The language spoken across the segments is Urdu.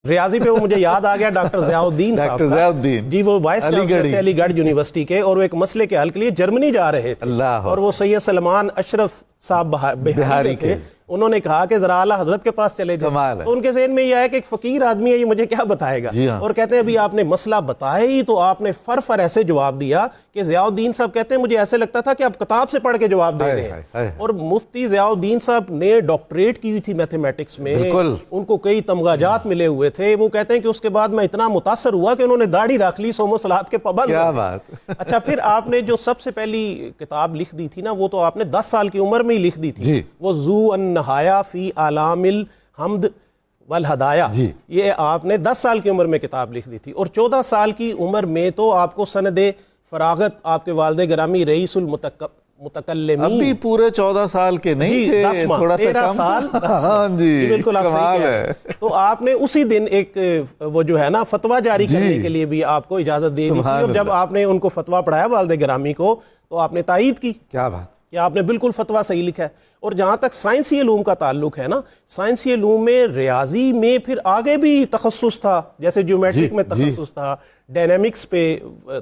ریاضی پہ وہ مجھے یاد آ گیا ڈاکٹر ضیاء الدین صاحب، ڈاکٹر ضیاء الدین جی، وہ وائس چانسلر تھے علی گڑھ یونیورسٹی کے، اور وہ ایک مسئلے کے حل کے لیے جرمنی جا رہے تھے، اور وہ سید سلمان اشرف صاحب بہاری تھے، انہوں نے کہا کہ ذرا اعلیٰ حضرت کے پاس چلے جائیں، تو ان کے ذہن میں یہ ہے کہ ایک فقیر آدمی ہے، یہ مجھے کیا بتائے گا، اور کہتے ہیں ابھی آپ نے مسئلہ بتایا ہی تو آپ نے فر ایسے جواب دیا کہ ضیاء الدین صاحب کہتے ہیں مجھے ایسے لگتا تھا کہ آپ کتاب سے پڑھ کے جواب دے رہے ہیں۔ اور مفتی ضیاء الدین صاحب نے ڈاکٹریٹ کی ہوئی تھی میتھمیٹکس میں، ان کو کئی تمغاجات ملے ہوئے تھے، وہ کہتے ہیں کہ اس کے بعد میں اتنا متاثر ہوا کہ انہوں نے داڑھی رکھ لی، صوم و صلات کے پابند۔ کیا بات۔ اچھا، پھر آپ نے جو سب سے پہلی کتاب لکھ دی تھی نا، وہ تو آپ نے 10 سال کی عمر میں ہی لکھ دی تھی، وہ ذو النہایہ فی اعلام الحمد والہدایہ، یہ آپ نے 10 سال کی عمر میں کتاب لکھ دی تھی، اور 14 سال کی عمر میں تو آپ کو سند فراغت آپ کے والد گرامی رئیس المتکلمین، ابھی پورے 14 سال کے نہیں تھے، تھوڑا سا 13 کم، سال، ہاں جی بالکل آپ صحیح ہے۔ تو آپ نے اسی دن ایک وہ جو ہے نا فتویٰ جاری کرنے کے لیے بھی آپ کو اجازت دے دی تھی، اور جب آپ نے ان کو فتویٰ پڑھایا والد گرامی کو تو آپ نے تائید کی، کیا بات کہ آپ نے بالکل فتویٰ صحیح لکھا ہے۔ اور جہاں تک سائنسی علوم کا تعلق ہے نا، سائنسی علوم میں ریاضی میں پھر آگے بھی تخصص تھا، جیسے جیومیٹرک میں تخصص تھا، ڈائنامکس پہ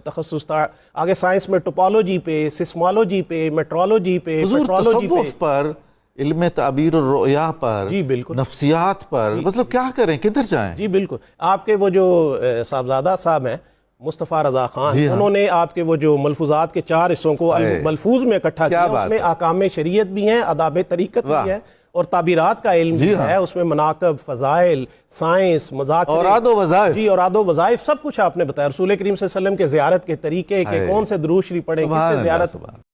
تخصص تھا، آگے سائنس میں ٹوپالوجی پہ، سسمالوجی پہ، میٹرولوجی پہ، پیٹرولوجی پہ، تصوف پر، علم تعبیر الرؤیا پر، جی بالکل، نفسیات پر، مطلب کیا کریں، کدھر جائیں؟ جی بالکل۔ آپ کے وہ جو صاحبزادہ صاحب ہیں مصطفیٰ رضا خان، انہوں نے آپ کے وہ جو ملفوظات کے 4 حصوں کو ملفوظ میں اکٹھا کیا، اس میں احکام شریعت بھی ہیں، آداب طریقت بھی ہے، اور تعبیرات کا علم بھی ہے، اس میں مناقب، فضائل، سائنس، مذاکرے، اوراد و وظائف، جی اوراد و وظائف، سب کچھ آپ نے بتایا، رسول کریم صلی اللہ علیہ وسلم کے زیارت کے طریقے، کہ کون سے درود شریف پڑھیں، کس سے زیارت